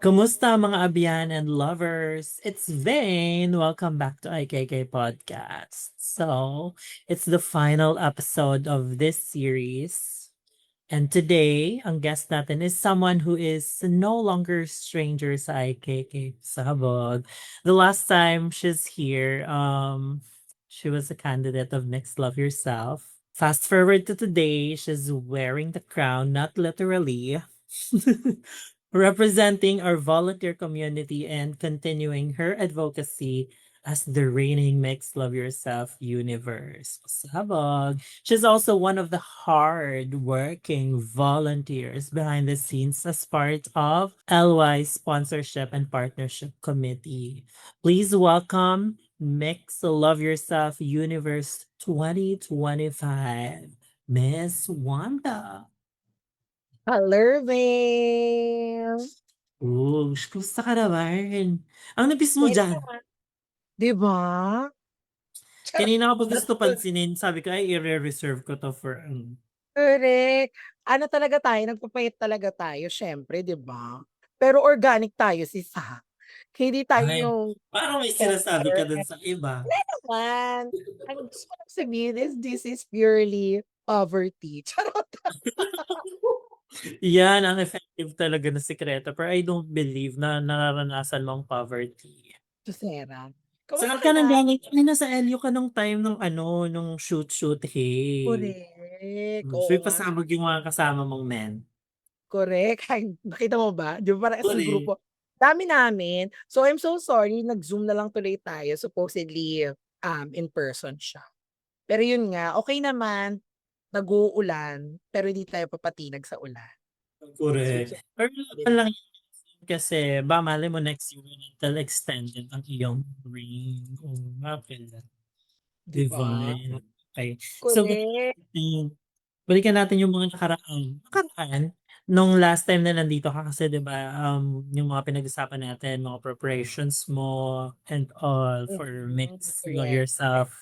Kumusta mga abyan and lovers? It's Vane. Welcome back to IKK Podcast. It's the final episode of this series. And today, ang guest natin is someone who is no longer stranger sa IKK Sabog. The last time she's here, she was a candidate of Next Love Yourself. Fast forward to today, she's wearing the crown, not literally. Representing our volunteer community and continuing her advocacy as the reigning Mix Love Yourself universe. Sabog. She's also one of the hard-working volunteers behind the scenes as part of LY Sponsorship and Partnership Committee. Please welcome Mix Love Yourself Universe 2025, Miss Wanda. Ka-Lurvin. Kumusta ka naman? Ang nipis mo Puwede diyan. naman. 'Di ba? Charot. Kanina ko pa gusto pansinin, sabi ko, "Ay, ire-reserve ko 'to for Correct. Ano talaga tayo, nagpapayat talaga tayo siyempre, 'di ba? Pero organic tayo sis, ha. Hindi tayo Ay, yung parang may sinasabi ka filter. dun sa iba." Wala naman. Ang gusto ko lang sabihin is this is purely poverty. Charot. Yan ang effective talaga na sikreto, pero I don't believe na nararanasan mo ang poverty. Jusera. Kamusta Saan ka ka na? nanggaling? Kanina sa LU ka nung time nung nung shoot, hey. Correct. So, Oo nga. pasabog yung mga kasama mong men. Correct. Ay, nakita mo ba? 'Di ba parang isang Correct. grupo. Dami namin. So, I'm so sorry nag-Zoom na lang tuloy tayo. Supposedly, in person siya. Pero yun nga, okey naman, nag-uulan, pero hindi tayo papatinag sa ulan. Correct. Susunod Pero din. naman lang kasi ba malay mo next year rental extended ang iyong ring o mapel 'Di ba? divine. Okay. So Correct. balikan natin yung mga nakaraan nung last time na nandito ka kasi 'di ba, yung mga pinag-usapan natin, mga preparations mo and all for Mix Correct. Yourself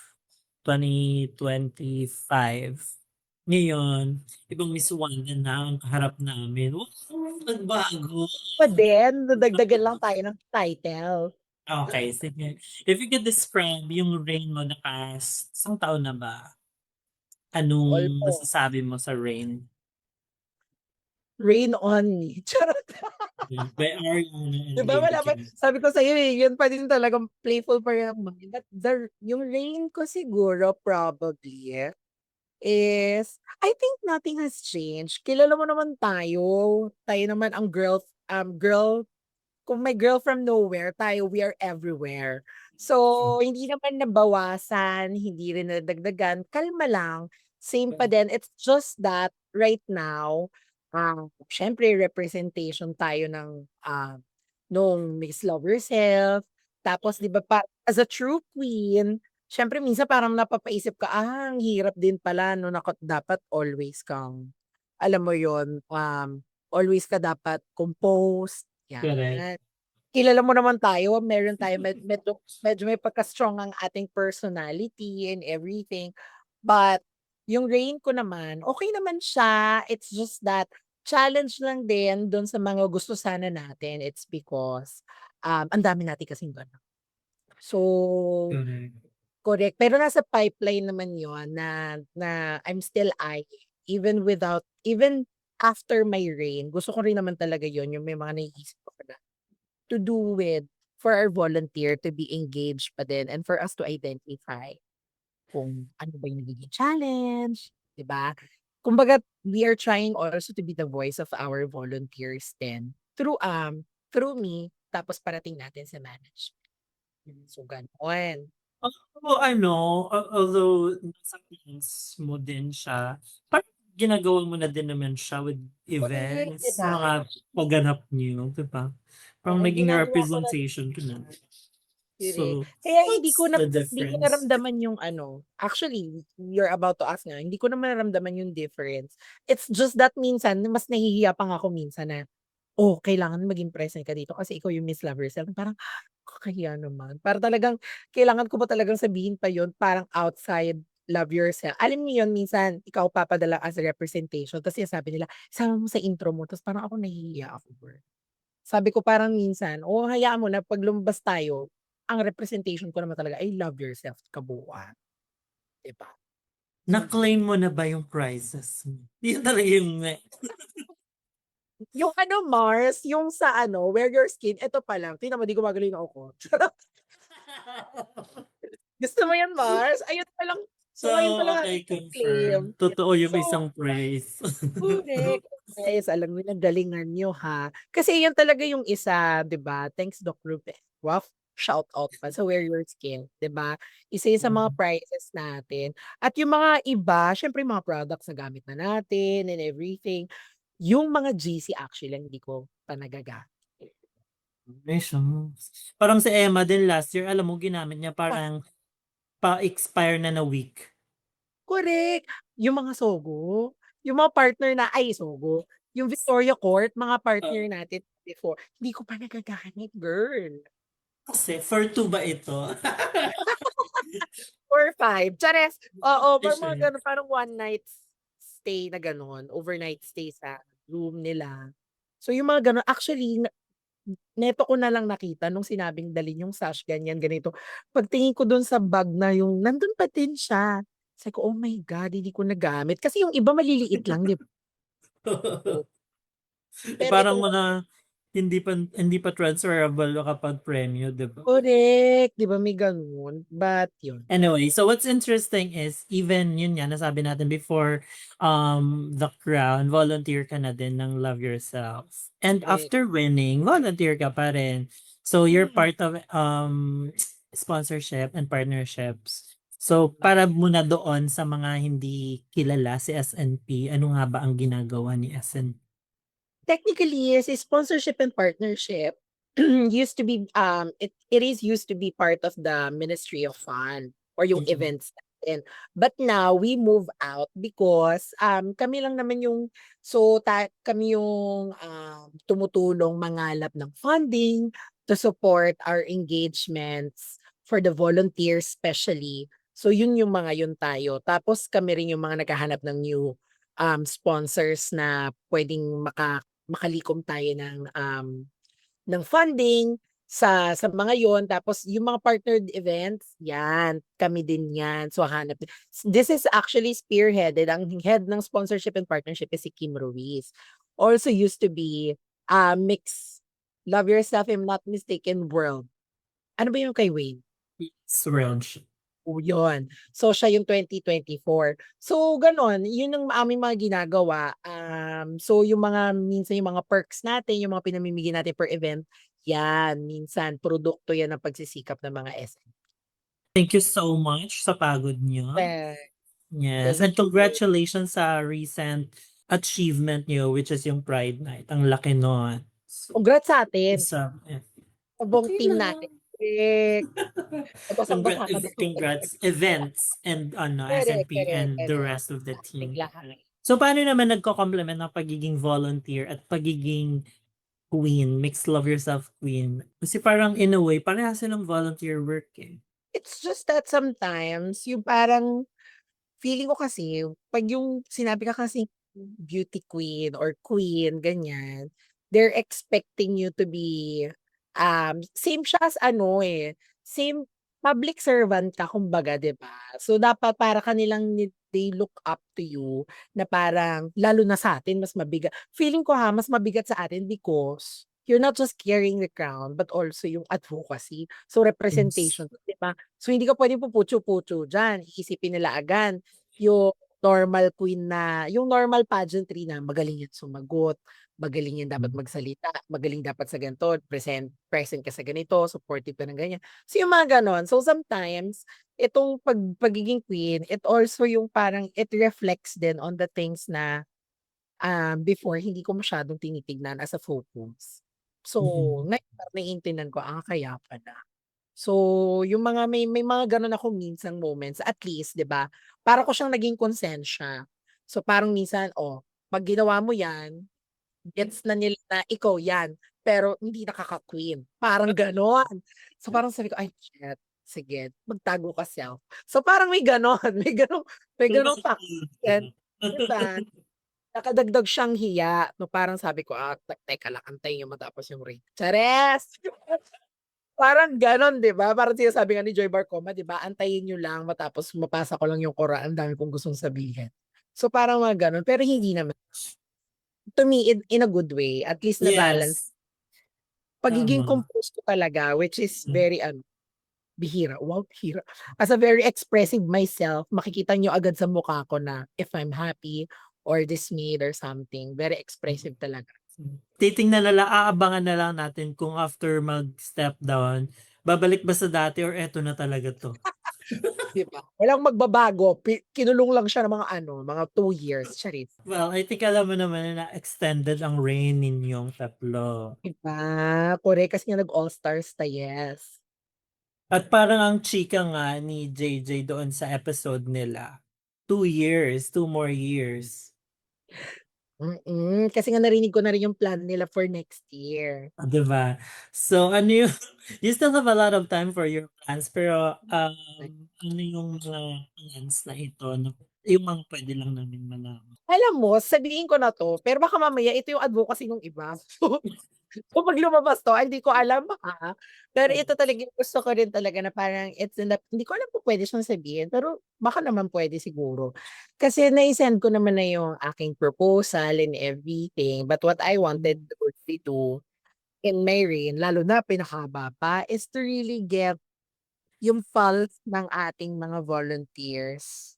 2025. Ngayon, ibang Miss Wanda na ang kaharap namin. Wow, nagbago. Pa din, nadagdagan lang tayo ng title. Okay, sige. If you could describe yung rain mo the past isang taon na ba? Anong Almost. masasabi mo sa rain? Rain on me. Charot. By Ariana 'Di and ba Lady wala pa Gaga. sabi ko sa'yo, yun pa din talagang playful pa rin ang mind. But yung rain ko siguro probably is I think nothing has changed. Kilala mo naman tayo. Tayo naman ang girl kung may girl from nowhere, tayo we are everywhere. So, hindi naman nabawasan, hindi rin nadagdagan, kalma lang, same pa din. It's just that right now, siyempre representation tayo ng, nung Miss Love Yourself. Tapos 'di ba as a true queen, siyempre minsan parang napapaisip ka, ang hirap din pala 'no dapat always kang, alam mo yon always ka dapat composed, Correct. 'yan. Kilala mo naman tayo, meron tayong medyo may pagka-strong ang ating personality and everything. But yung rain ko naman, okey naman siya. It's just that challenge lang din dun sa mga gusto sana natin. It's because, ang dami natin kasing gano'n. So, Correct. correct. Pero nasa pipeline naman yon na na I'm still eyeing even after my rain, gusto ko rin naman talaga yon yung may mga naiisip ako na to do with for our volunteer to be engaged pa din and for us to identify kung ano ba yung nagiging challenge, 'di ba? Kumbaga, we are trying also to be the voice of our volunteers din through me tapos parating natin sa management. So, gano'n. Ako although nasa plans mo din siya, parang ginagawa mo na din naman siya with Correct, 'di events, ba? mga pagganap niyo, 'di ba? Parang Oo, naging ginagawa ko na representation ka na. Correct. So, Kaya what's the hindi ko difference? naramdaman yung ano, actually, you're about to ask nga, hindi ko naman naramdaman yung difference. It's just that minsan mas nahihiya pa nga ako minsan na, "Oh, kailangan maging present ka dito kasi ikaw yung Miss Love Yourself." Parang, kakahiya naman. Para talagang kailangan ko ba talagang sabihin pa yun parang outside Love Yourself. Alam niyo yun minsan ikaw papadala as a representation ta's sinasabi nila, "Isama mo sa intro mo." Ta's parang ako nahihiya ako. Sabi ko parang minsan, hayaan mo na 'pag lumabas tayo, ang representation ko naman talaga ay love yourself kabuuan, 'di ba? Na-claim mo na ba yung prizes mo? Yun talaga yung Yung ano Mars, yung sa ano, Wear Your Skin, eto pa lang, tingnan mo 'di gumagalaw yung noo ko. Gusto mo yan Mars? Ayun pa lang, So, so ngayon pa lang okay, claim. confirm. Totoo yung So isang praise. correct. Guys, alam niyo na galingan niyo ha. Kasi yan talaga yung isa, 'di ba? Thanks Doc Ruben. Wow, shout out pa sa Wear Your Skin, 'di ba? Isa yun sa mga prizes natin. At yung mga iba, syempre yung mga products na gamit na natin and everything. Yung mga GC actually lang hindi ko pa nagagamit. Ay, shucks. Parang si Emma din last year, alam mo, ginamit niya parang pa-expire na week. Correct. Yung mga Sogo, yung mga partner na ay Sogo, yung Victoria Court, mga partner Uh, natin before, hindi ko pa nagagamit, girl. Kasi for two ba ito? 4, 5, chares! Oo, parang mga Sure. gano'n, parang one night stay na gano'n, overnight stay sa room nila. So yung mga gano'n, actually neto ko na lang nakita nung sinabing dalhin yung sash ganyan, ganito. Pagtingin ko dun sa bag na yung nandun pa din siya. Sabi ko, "Oh my God, hindi ko nagamit." Kasi yung iba maliliit lang, 'di ba? Pero Parang itong mga hindi pa transferable kapag premyo, 'di ba? correct, 'di ba may gano'n? But yun, Anyway, so what's interesting is even yun nga nasabi natin before, The Crown, volunteer ka na din ng Love Yourself. And correct. after winning, volunteer ka pa rin. So you're Hmm, part of sponsorship and partnerships. So para muna doon sa mga hindi kilala si SNP, ano nga ba ang ginagawa ni SNP? technically, yes, sponsorship and partnership used to be, it is used to be part of the Ministry of Fun or yung Mm, events natin. But now we move out because, kami lang naman yung so kami yung, tumutulong mangalap ng funding to support our engagements for the volunteers especially. So yun yung mga yun tayo. Tapos kami rin yung mga naghahanap ng new, sponsors na puwedeng makalikom tayo ng funding sa mga yon. Tapos yung mga partnered events, 'yan, kami din 'yan. So hanap this is actually spearheaded, ang head ng sponsorship and partnership is si Kim Ruiz. Also used to be, Mix Love Yourself, if I'm not mistaken, World. Ano ba yung kay Wayne? it's Welsh. Oh, yun. So, siya yung 2024. So, gano'n, yun ang aming mga ginagawa. So yung mga minsan yung mga perks natin, yung mga pinamimigay natin per event, yan, minsan produkto yan ng pagsisikap ng mga SM. Thank you so much sa pagod niyo. Eh, Yes, thank and you. congratulations sa recent achievement niyo which is yung Pride Night. Ang laki nun. So, Congrats sa atin, isa sa buong okey team natin. lang. Correct. Nabasang-basa ka na. Congrats events and Correct, SNP correct, and the correct. rest of the team. Biglaan. So, paano naman nagko-complement ng pagiging volunteer at pagiging queen, mixed love yourself queen? Kasi parang in a way parehas silang volunteer work, eh. It's just that sometimes yung parang feeling ko kasi 'pag yung sinabi ka kasing beauty queen or queen ganyan, they're expecting you to be, same siya as ano, eh, same public servant ka kumbaga 'di ba? So dapat para kanilang they look up to you na parang lalo na sa'tin mas mabigat feeling ko ha, mas mabigat sa atin because you're not just carrying the crown but also yung advocacy. So Yes. representation 'di ba? So hindi ka puwedeng puputsu-putsu diyan, iisipin nila agad yung normal queen na yung normal pageantry na magaling yan sumagot, magaling yan dapat magsalita, magaling dapat sa ganito, present ka sa ganito, supportive ka ng ganyan. So yung mga gano'n. So sometimes, itong pagiging queen, it also yung parang it reflects din on the things na, before hindi ko masyadong tinitignan as a focus. So Mm. ngayon parang naiintindihan ko, kaya pala. So, yung mga may mga gano'n akong minsang moments at least 'di ba, para ko siyang naging konsensya. So, parang minsan, 'pag ginawa mo 'yan, gets na nila na ikaw 'yan, pero hindi nakaka-queen, parang gano'n. So, parang sabi ko, "Ay shit, sige magtago ka self." So, parang may gano'n, may gano'ng True toxic naman. 'di ba? nakadagdag siyang hiya 'no, parang sabi ko, teka lang antayin niyo matapos yung rain. Chares! Parang gano'n 'di ba? Parang sinasabi nga ni Joy Barcoma 'di ba, antayin niyo lang matapos mapasa ko lang yung Quran, ang dami kong gustong sabihin. So, parang mga gano'n, pero hindi naman. To me, in a good way, at least na-balance. Yes, Pagiging tama. composed ko talaga, which is Hmm, very bihira, wow bihira. As a very expressive myself, makikita niyo agad sa mukha ko na if I'm happy or dismayed or something, very mm. expressive talaga. Titingnan na lang, aabangan na lang natin kung after mag-step down, babalik ba sa dati or eto na talaga 'to. 'Di ba? Walang magbabago, kinulong lang siya ng mga mga 2 years, charis. Well, I think alam mo naman na extended ang reign ninyong tatlo. 'Di ba? Korek kasi nga nag-all-stars yes. At parang ang chika nga ni JJ doon sa episode nila, 2 years, 2 more years. Kasi nga narinig ko na rin yung plan nila for next year. 'Di ba? So ano yung you still have a lot of time for your plans pero, ano yung mga plans na ito na yung mga puwede lang namin malaman? Alam mo, sabihin ko na 'to, pero baka mamaya ito yung advocacy nung iba. So, 'pag lumabas 'to, hindi ko alam, pero ito talaga yung gusto ko rin talaga na parang it's in the hindi ko alam kung puwede siyang sabihin, pero baka naman puwede siguro. Kasi nai-send ko naman na yung aking proposal and everything, but what I wanted Hmm, to really do in my reign, lalo na pinakahaba pa, is to really get yung pulse ng ating mga volunteers,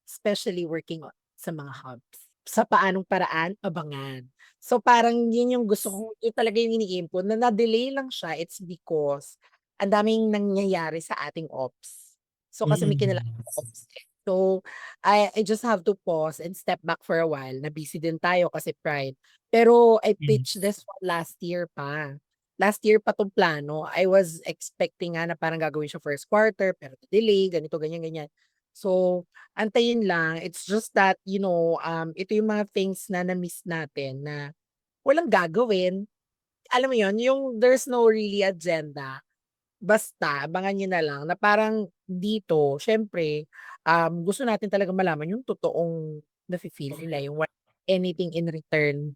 especially working sa mga hubs. Sa paanong paraan, abangan. So, parang yun yung gusto kong yun talaga yung iniaim ko na na-delay lang siya, it's because ang daming nangyayari sa ating ops. So, kasi may kinalaman sa mm. ops, eh. So, I just have to pause and step back for a while, na busy din tayo kasi Pride. Pero I pitched Yes. this one last year pa. Last year pa 'tong plano. I was expecting nga na parang gagawin siya first quarter pero delay, ganito, ganyan, ganyan. So, antayin lang. It's just that, ito yung mga things na na-miss natin na walang gagawin. Alam mo yun, yung there's no really agenda. Basta abangan niyo na lang na parang dito siyempre, gusto natin talagang malaman yung totoong nafi-feel nila, yung anything in return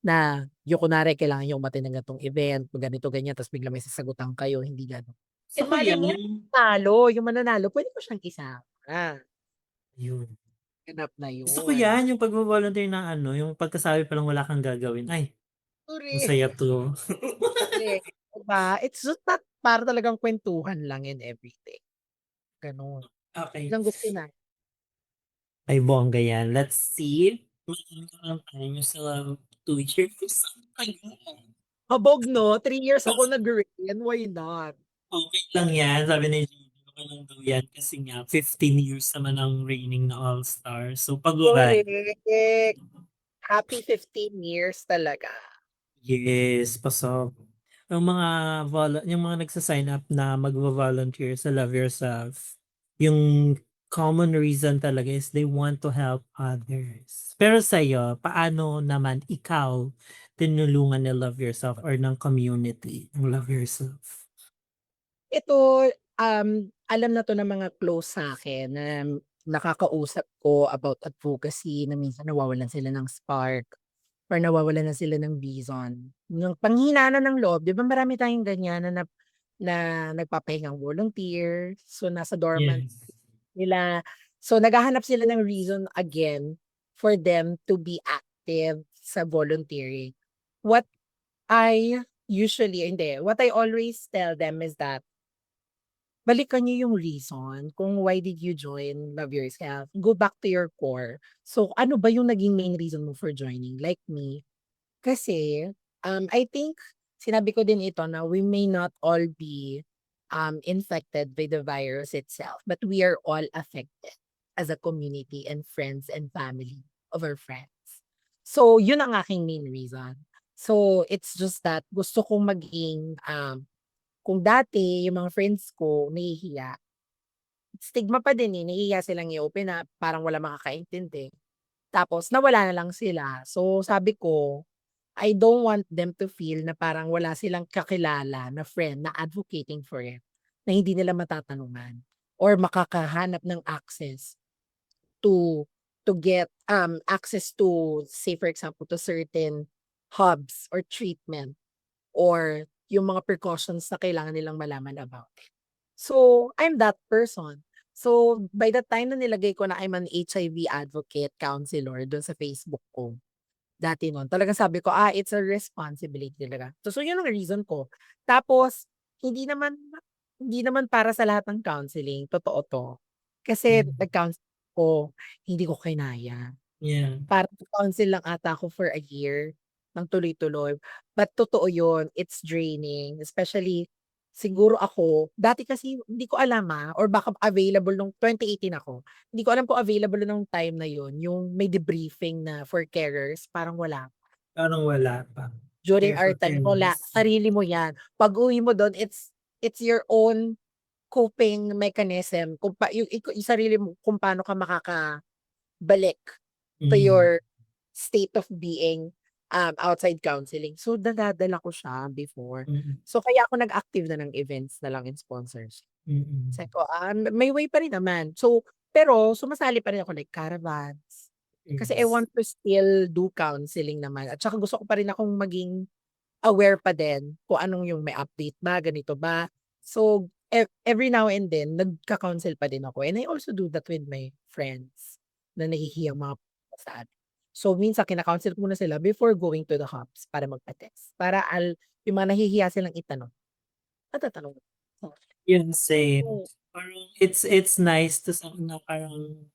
na yung kunwari kailangan niyong umattend ng ganitong event, ganito, ganyan, tapos biglang may sasagutan kayo, hindi gano'n. Gusto And ko malay yan, mo yung mananalo puwede ko siyang isama, yun. ganap na Gusto ko yun. yan, yung pagvo-volunteer na ano, yung pagkasabi pa lang wala kang gagawin, "Ay, Korek, masaya 'to." korek, 'di ba? It's just that para talagang kuwentuhan lang and everything, gano'n. Okey. Yun ang gusto na. Ay, bongga yan. Let's see. Magkano tayo sa 2 years. Ayun. Habog 'no, 3 years ako nag-reign, why not? Okey lang yan, sabi ni Judy, okey lang daw yan kasi nga 15 years naman ang reigning na All-Star. So, pagbabae. Korek. Happy 15 years talaga. Yes, pasok. Yung mga nagsa-sign up na magvo-volunteer sa Love Yourself, yung common reason talaga is they want to help others. Pero sa'yo, paano naman ikaw tinulungan ni Love Yourself or ng community ang Love Yourself? Ito, alam na 'to ng mga close sa'kin na nakakausap ko about advocacy na minsan nawawalan sila ng spark or nawawalan na sila ng vision. Yung panghihinaan ng loob, 'di ba marami tayong ganyan na na nagpapahingang volunteer, so nasa dormant Yes. nila. So naghahanap sila ng reason again for them to be active sa volunteering. What what I always tell them is that balikan niyo yung reason kung why did you join Love Yourself. Go back to your core. So, ano ba yung naging main reason mo for joining? Like me, kasi, I think sinabi ko din ito na we may not all be, infected by the virus itself, but we are all affected as a community and friends and family of our friends. So, yun ang aking main reason. So, it's just that gusto kong maging, kung dati yung mga friends ko nahihiya, stigma pa din, eh, nahihiya silang i-open up, parang walang makakaintindi, tapos nawala na lang sila. So, sabi ko, I don't want them to feel na parang wala silang kakilala na friend na advocating for it, na hindi nila matatanungan or makakahanap ng access to to get access to, say for example, to certain hubs or treatment or yung mga precautions na kailangan nilang malaman about it. So, I'm that person. So, by the time na nilagay ko na I'm an HIV advocate counselor dun sa Facebook ko, dati nun, talagang sabi ko, it's a responsibility talaga. So yun ang reason ko. Tapos, hindi naman hindi naman para sa lahat ng counseling, totoo 'to. Kasi Mm. nag-counsel ko, hindi ko kinaya. Yeah. Parang counsel lang ata ako for a year ng tuloy-tuloy. But totoo yun, it's draining. Especially, siguro ako, dati kasi hindi ko alam, or baka available nung 2018 ako. Hindi ko alam kung available nung time na yun, yung may debriefing na for carers, parang wala. Parang wala pa. During Care our for time, wala. careless. Sarili mo yan. Pag-uwi mo dun, it's your own coping mechanism. Kung yung sarili mo, kung paano ka makakabalik to Mm. your state of being, outside counseling. So, dinadala ko siya before. Mm. So, kaya ako nag-active na ng events na lang in sponsors. Mm. Sabi ko, may way pa rin naman. So, pero sumasali pa rin ako like caravans. Kasi I Yes. want to still do counseling naman at saka gusto ko pa rin akong maging aware pa din kung anong yung may update ba, ganito ba. So, every now and then nagka-counsel pa din ako and I also do that with my friends na nahihiyang mga sa amin. So, minsan kina-counsel ko muna sila before going to the hubs para magpa-test. Para yung mga nahihiya silang itanong, matatanong ko. Yun, same. So, Parang it's nice to sa na parang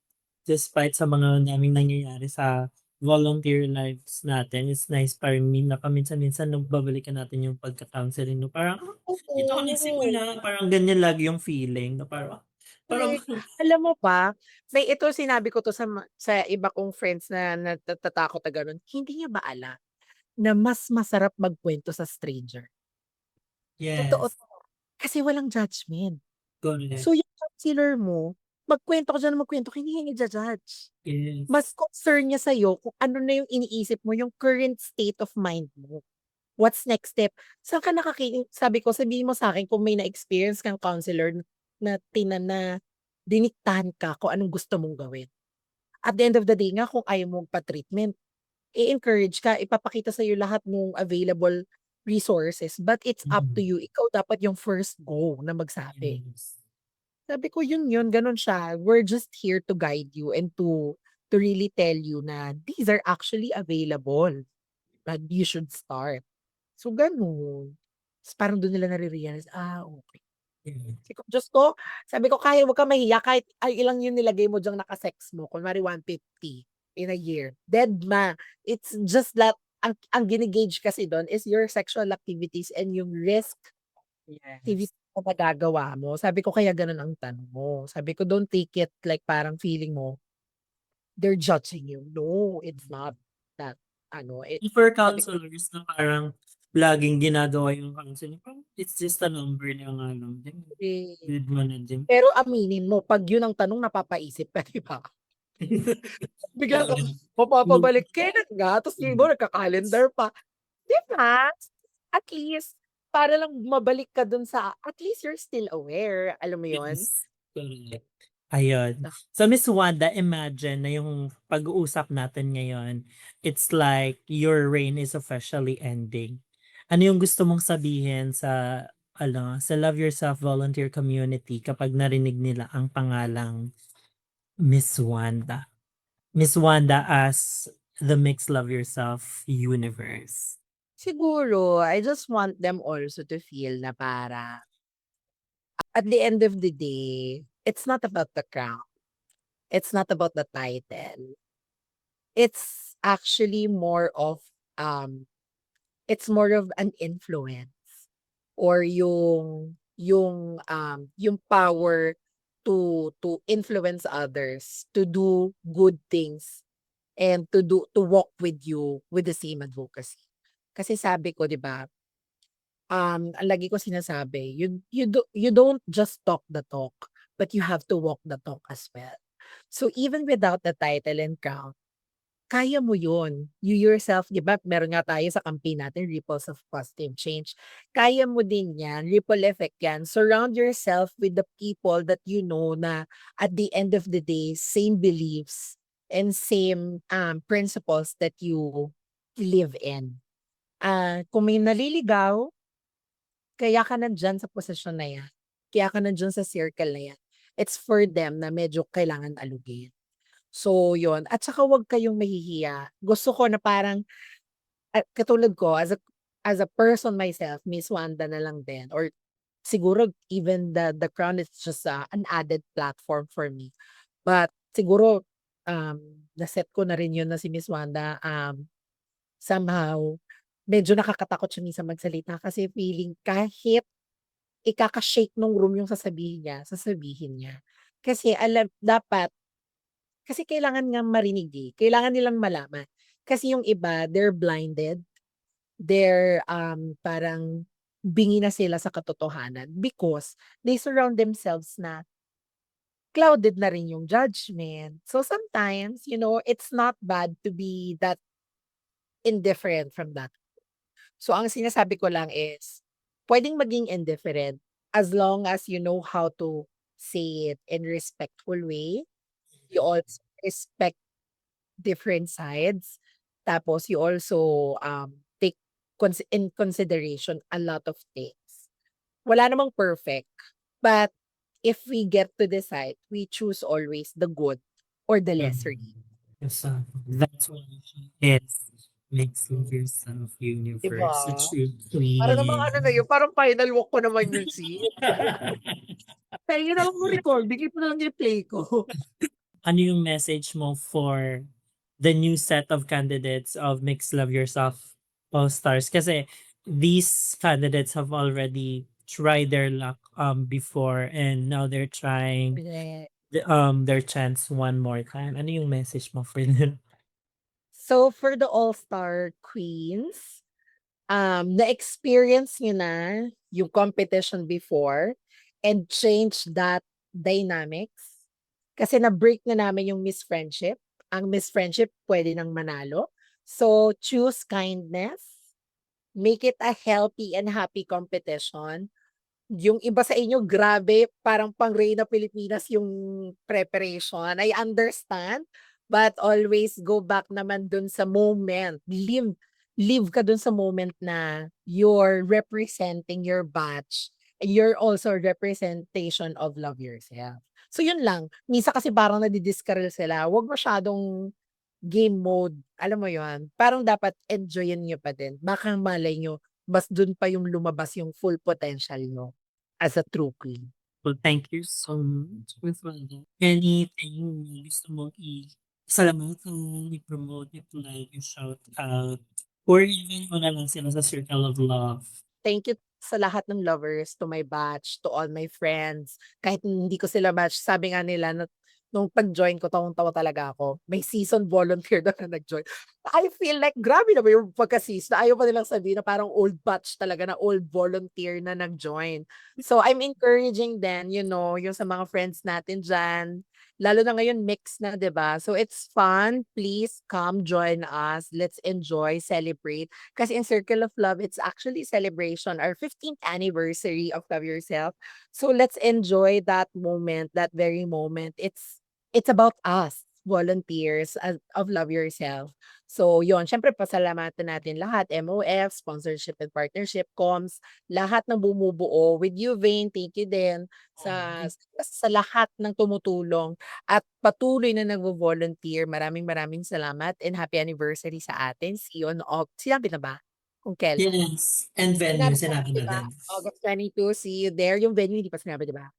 despite sa mga daming nangyayari sa volunteer lives natin, it's nice pa rin na paminsan-minsan nagbabalikan natin yung pagka-counseling 'no, parang, dito ako oo. nagsimula, parang ganyan lagi yung feeling na parang parang Correct. Alam mo ba, sinabi ko 'to sa iba kong friends na natatakot na gano'n, hindi niya ba alam na mas masarap magkuwento sa stranger? Totoo yes, 'to, kasi walang judgment. correct, So yung counselor mo, magkuwento ka diyan ng magkuwento, hindi niya ija-judge. Mas yes. concern niya sa'yo kung ano na yung iniisip mo, yung current state of mind mo. What's next step? Saan ka sabi ko, sabihin mo sa'kin kung may na-experience kang counselor na na diniktahan ka kung anong gusto mong gawin. At the end of the day nga kung ayaw mo magpa-treatment, i-encourage ka, ipapakita sa'yo lahat nung available resources, but it's up to Mm, you. Ikaw dapat yung first go na magsabi. yes. Sabi ko, yun, gano'n siya. We're just here to guide you and to really tell you na these are actually available, that you should start. So, gano'n. Ta's parang dun nila nare-realize, okey. Mm, Sabi ko, Diyos ko, sabi ko, "Kaya wag kang mahiya kahit ay ilang yung nilagay mo diyang naka-sex mo, kunwari 150 in a year, dedma." It's just that ang gine-gauge kasi dun is your sexual activities and yung risk yes. activity na nagagawa mo. Sabi ko, kaya gano'n ang tanong mo. Sabi ko, "Don't take it like parang feeling mo they're judging you." No, it's not that ano, For sabi ko, counselors na parang laging ginagawa yung counseling, parang it's just a number na nga lang din, eh, read mo na din. pero aminin mo 'pag yun ang tanong napapaisip ka, 'di ba? Bigla kang Mag mapapabalik, "Kailan nga?" Tapos yung iba nagka-calendar pa, 'di ba? At least para lang mabalik ka dun sa at least you're still aware, alam mo yun? yes, correct. Ayun. So, Miss Wanda, imagine na yung pag-uusap natin ngayon, it's like your reign is officially ending. Ano yung gusto mong sabihin sa sa Love Yourself volunteer community kapag narinig nila ang pangalang Miss Wanda? Miss Wanda as the Mix Love Yourself universe. Siguro I just want them also to feel na para at the end of the day, it's not about the crown, it's not about the title. It's actually um, more of an influence or yung power to influence others to do good things and to walk with you with the same advocacy. Kasi sabi ko 'di ba, ang lagi ko sinasabi, you don't just talk the talk, but you have to walk the talk as well. So even without the title and crown, kaya mo yun. You yourself, 'di ba meron nga tayo sa campaign natin, Ripples of Positive Change. Kaya mo din 'yan, ripple effect 'yan. Surround yourself with the people that you know na at the end of the day, same beliefs, and same principles that you live in. Kung may naliligaw, kaya ka nandiyan sa posisyon na yan, kaya ka nandiyan sa circle na yan, it's for them na medyo kailangan alugin. So yun, at saka wag kayong mahihiya. Gusto ko na parang katulad ko as a person myself, Miss Wanda na lang din or siguro even the crown is just, an added platform for me. But siguro, na-set ko na rin yun na si Miss Wanda, somehow medyo nakakatakot siya minsan magsalita kasi feeling kahit ikaka-shake nung room yung sasabihin niya, sasabihin niya. Kasi dapat kasi kailangan ngang marinig, eh, kailangan nilang malaman. Kasi yung iba, they're blinded, they're, parang bingi na sila sa katotohanan because they surround themselves na clouded na rin yung judgment. So sometimes, it's not bad to be that indifferent from that. So ang sinasabi ko lang is, puwedeng maging indifferent as long as you know how to say it in respectful way. You also respect different sides. Tapos you also, take in consideration a lot of things. Wala namang perfect, but if we get to decide, we choose always the good or the lesser Mhm. evil, So, that's why she is Mix of Yourself 'di Universe, a ba? true Para namang ano na queen. yun, parang final walk ko naman yun, sis. Pahingin na lang ng recording, ito na lang yung play ko. Ano yung message mo for the new set of candidates of Mix Love Yourself All Stars? Kasi these candidates have already tried their luck before and now they're trying their chance one more time. Ano yung message mo for them? So, for the all-star queens, na-experience niyo na yung competition before and change that dynamics? Kasi na-break na namin yung Miss Friendship. Ang Miss Friendship pwede nang manalo. So, choose kindness, make it a healthy and happy competition. Yung iba sa inyo grabe parang pang Reyna Pilipinas yung preparation, I understand, but always go back naman dun sa moment. Live ka dun sa moment na you're representing your batch, and you're also a representation of love yourself. So yun lang, minsan kasi parang nadi-discourage sila, wag masyadong game mode, alam mo yun? Parang dapat enjoyin niyo pa din, baka malay niyo mas dun pa yung lumabas yung full potential niyo. As a true queen. Well, thank you so much, Miss Wanda. Anything na gusto mong salamatan, i-promote, i-plug, i-shout out, or even mo na lang sila sa circle of love. Thank you sa lahat ng lovers, to my batch, to all my friends. Kahit hindi ko sila batch, sabi nga nila na nung pag-join ko tawang-tawa talaga ako. May season volunteer daw na nag-join. I feel like grabe na ba yung pagka-season, ayaw pa nilang sabihin na parang old batch talaga na old volunteer na nag-join. So I'm encouraging them, yung sa mga friends natin diyan, lalo na ngayon mix na, 'di ba? So it's fun, please come join us. Let's enjoy, celebrate. Kasi in Circle of Love, it's actually celebration, our 15th anniversary of Love Yourself. So let's enjoy that moment, that very moment. It's about us, volunteers of Love Yourself. So yon, syempre pasalamatan natin lahat, MOF, sponsorship and partnership, comms, lahat ng bumubuo. With you, Vane, thank you din sa lahat ng tumutulong at patuloy na nagvo-volunteer. Maraming maraming salamat and happy anniversary sa atin. See you on sinabi na ba kung kailan? Yes, and venue, Sinabi na, sinabi 'di na ba? din. August 22, see you there. Yung venue hindi pa sinabi, 'di ba?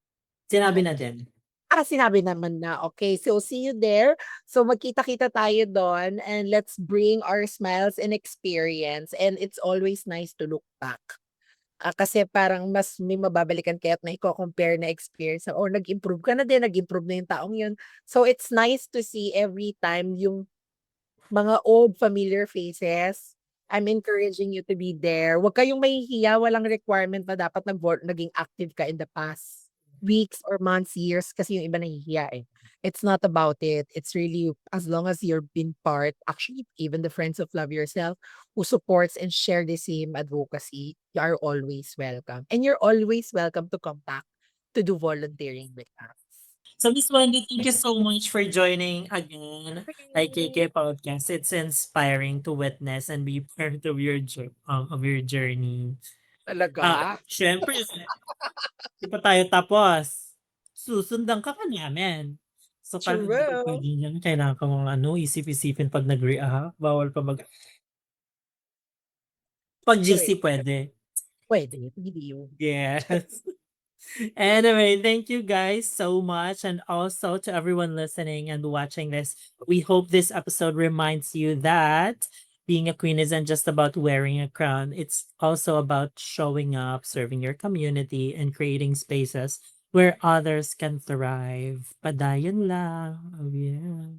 Sinabi na din. Sinabi naman na. Okay, so see you there. So magkita-kita tayo dun and let's bring our smiles and experience, and it's always nice to look back. Kasi parang mas may mababalikan kaya't naiko-compare na experience or nag-improve ka na din, nag-improve na yung taong yun. So it's nice to see every time yung mga old familiar faces. I'm encouraging you to be there. Huwag kayong mahihiya, walang requirement na dapat naging active ka in the past weeks or months, years kasi yung iba nahihiya, eh. It's not about it. It's really as long as you're been part, actually even the friends of Love Yourself who supports and share the same advocacy, you are always welcome. And you're always welcome to come back to do volunteering with us. So Miss Wendy, thank you so much for joining again Okay. IKK Podcast. It's inspiring to witness and be part of your journey. Talaga? Syempre, di pa tayo tapos. Susundan ka pa namin. So parang hindi pa True. pwede yan. Kailangan ka mga isip-isipin pag nag-react. Bawal pa pag Correct. GC pwede. Puwede, video. Yes. Anyway, thank you guys so much. And also to everyone listening and watching this, we hope this episode reminds you that being a queen isn't just about wearing a crown, it's also about showing up, serving your community, and creating spaces where others can thrive. Padayon lang. Oh, yeah.